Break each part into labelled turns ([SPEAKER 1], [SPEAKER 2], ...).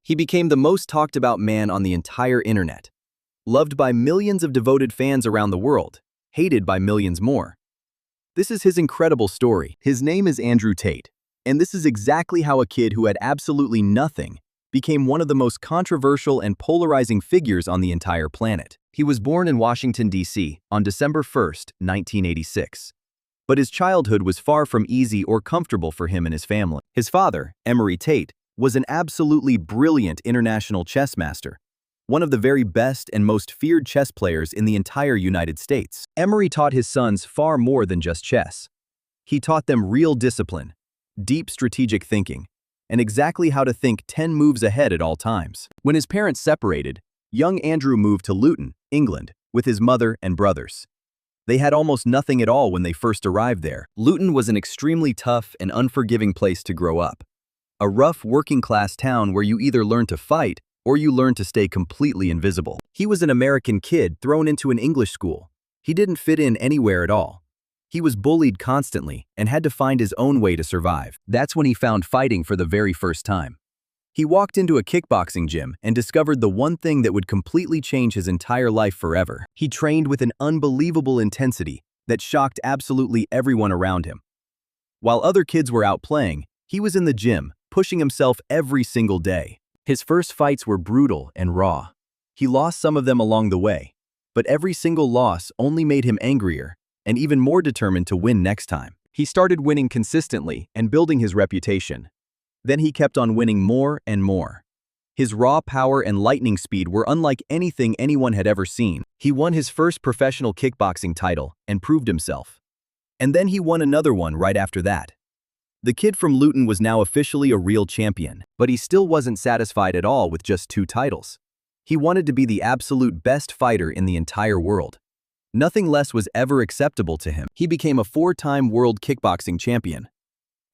[SPEAKER 1] He became the most talked about man on the entire internet. Loved by millions of devoted fans around the world, hated by millions more. This is his incredible story. His name is Andrew Tate, and this is exactly how a kid who had absolutely nothing became one of the most controversial and polarizing figures on the entire planet. He was born in Washington, D.C. on December 1st, 1986. But his childhood was far from easy or comfortable for him and his family. His father, Andrew Tate, was an absolutely brilliant international chess master, one of the very best and most feared chess players in the entire United States. Emery taught his sons far more than just chess. He taught them real discipline, deep strategic thinking, and exactly how to think 10 moves ahead at all times. When his parents separated, young Andrew moved to Luton, England, with his mother and brothers. They had almost nothing at all when they first arrived there. Luton was an extremely tough and unforgiving place to grow up. A rough working-class town where you either learn to fight or you learn to stay completely invisible. He was an American kid thrown into an English school. He didn't fit in anywhere at all. He was bullied constantly and had to find his own way to survive. That's when he found fighting for the very first time. He walked into a kickboxing gym and discovered the one thing that would completely change his entire life forever. He trained with an unbelievable intensity that shocked absolutely everyone around him. While other kids were out playing, he was in the gym, pushing himself every single day. His first fights were brutal and raw. He lost some of them along the way, but every single loss only made him angrier and even more determined to win next time. He started winning consistently and building his reputation. Then he kept on winning more and more. His raw power and lightning speed were unlike anything anyone had ever seen. He won his first professional kickboxing title and proved himself. And then he won another one right after that. The kid from Luton was now officially a real champion, but he still wasn't satisfied at all with just 2 titles. He wanted to be the absolute best fighter in the entire world. Nothing less was ever acceptable to him. He became a 4-time world kickboxing champion.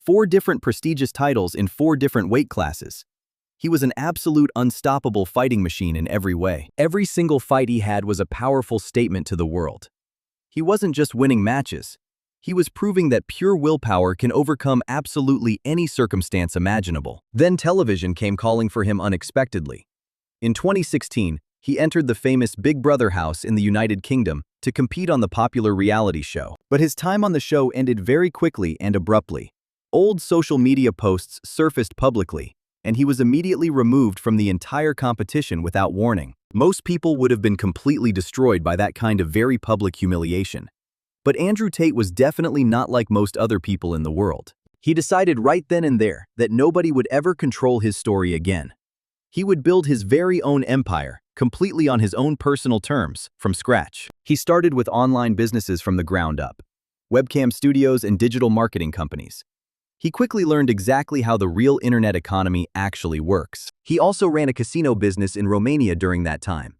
[SPEAKER 1] 4 different prestigious titles in 4 different weight classes. He was an absolute unstoppable fighting machine in every way. Every single fight he had was a powerful statement to the world. He wasn't just winning matches. He was proving that pure willpower can overcome absolutely any circumstance imaginable. Then television came calling for him unexpectedly. In 2016, he entered the famous Big Brother house in the United Kingdom to compete on the popular reality show. But his time on the show ended very quickly and abruptly. Old social media posts surfaced publicly, and he was immediately removed from the entire competition without warning. Most people would have been completely destroyed by that kind of very public humiliation. But Andrew Tate was definitely not like most other people in the world. He decided right then and there that nobody would ever control his story again. He would build his very own empire, completely on his own personal terms, from scratch. He started with online businesses from the ground up, webcam studios and digital marketing companies. He quickly learned exactly how the real internet economy actually works. He also ran a casino business in Romania during that time.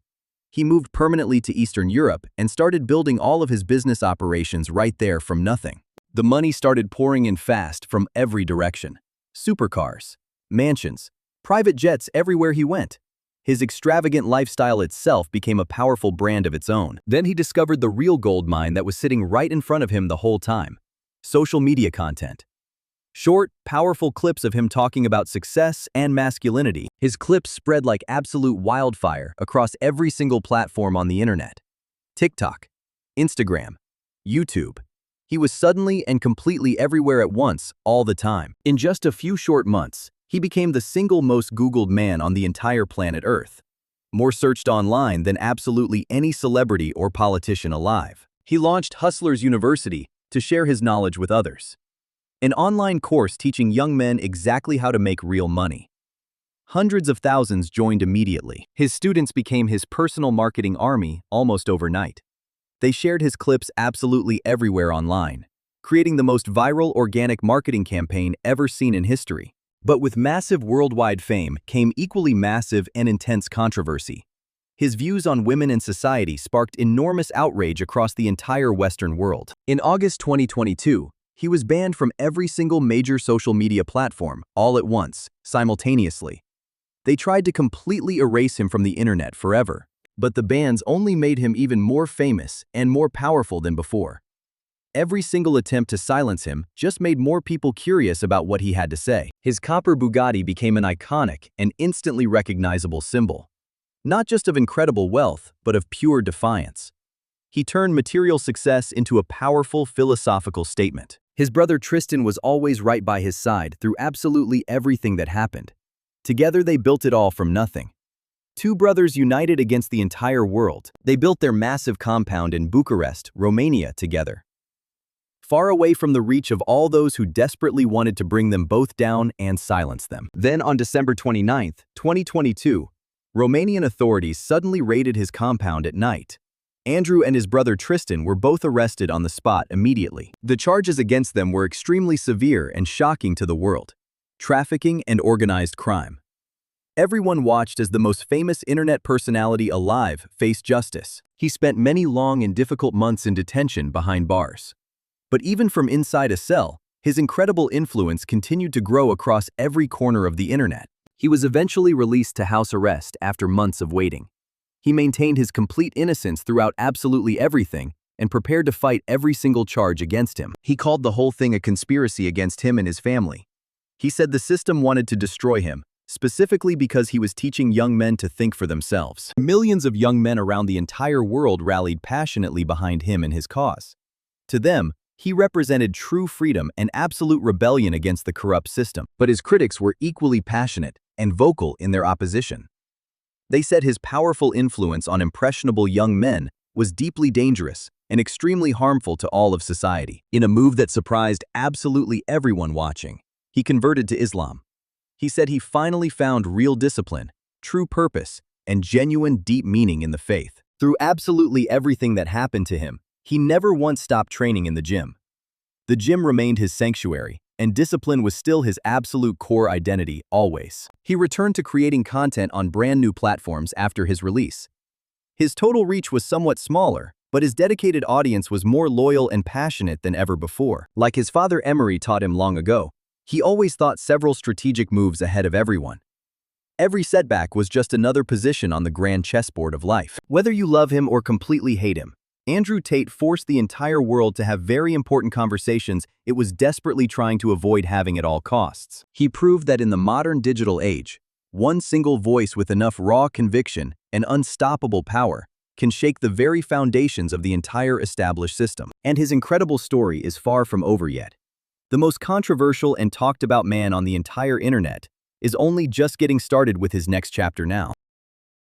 [SPEAKER 1] He moved permanently to Eastern Europe and started building all of his business operations right there from nothing. The money started pouring in fast from every direction. Supercars, mansions, private jets everywhere he went. His extravagant lifestyle itself became a powerful brand of its own. Then he discovered the real gold mine that was sitting right in front of him the whole time: social media content. Short, powerful clips of him talking about success and masculinity. His clips spread like absolute wildfire across every single platform on the internet. TikTok, Instagram, YouTube. He was suddenly and completely everywhere at once, all the time. In just a few short months, he became the single most Googled man on the entire planet Earth. More searched online than absolutely any celebrity or politician alive. He launched Hustlers University to share his knowledge with others. An online course teaching young men exactly how to make real money. Hundreds of thousands joined immediately. His students became his personal marketing army almost overnight. They shared his clips absolutely everywhere online, creating the most viral organic marketing campaign ever seen in history. But with massive worldwide fame came equally massive and intense controversy. His views on women and society sparked enormous outrage across the entire Western world. In August 2022, he was banned from every single major social media platform, all at once, simultaneously. They tried to completely erase him from the internet forever, but the bans only made him even more famous and more powerful than before. Every single attempt to silence him just made more people curious about what he had to say. His copper Bugatti became an iconic and instantly recognizable symbol, not just of incredible wealth, but of pure defiance. He turned material success into a powerful philosophical statement. His brother Tristan was always right by his side through absolutely everything that happened. Together they built it all from nothing. Two brothers united against the entire world. They built their massive compound in Bucharest, Romania together, far away from the reach of all those who desperately wanted to bring them both down and silence them. Then on December 29, 2022, Romanian authorities suddenly raided his compound at night. Andrew and his brother Tristan were both arrested on the spot immediately. The charges against them were extremely severe and shocking to the world: trafficking and organized crime. Everyone watched as the most famous internet personality alive faced justice. He spent many long and difficult months in detention behind bars. But even from inside a cell, his incredible influence continued to grow across every corner of the internet. He was eventually released to house arrest after months of waiting. He maintained his complete innocence throughout absolutely everything and prepared to fight every single charge against him. He called the whole thing a conspiracy against him and his family. He said the system wanted to destroy him, specifically because he was teaching young men to think for themselves. Millions of young men around the entire world rallied passionately behind him and his cause. To them, he represented true freedom and absolute rebellion against the corrupt system. But his critics were equally passionate and vocal in their opposition. They said his powerful influence on impressionable young men was deeply dangerous and extremely harmful to all of society. In a move that surprised absolutely everyone watching, he converted to Islam. He said he finally found real discipline, true purpose, and genuine deep meaning in the faith. Through absolutely everything that happened to him, he never once stopped training in the gym. The gym remained his sanctuary, and discipline was still his absolute core identity always. He returned to creating content on brand new platforms after his release. His total reach was somewhat smaller, but his dedicated audience was more loyal and passionate than ever before. Like his father Emery taught him long ago, he always thought several strategic moves ahead of everyone. Every setback was just another position on the grand chessboard of life. Whether you love him or completely hate him, Andrew Tate forced the entire world to have very important conversations it was desperately trying to avoid having at all costs. He proved that in the modern digital age, one single voice with enough raw conviction and unstoppable power can shake the very foundations of the entire established system. And his incredible story is far from over yet. The most controversial and talked about man on the entire internet is only just getting started with his next chapter now.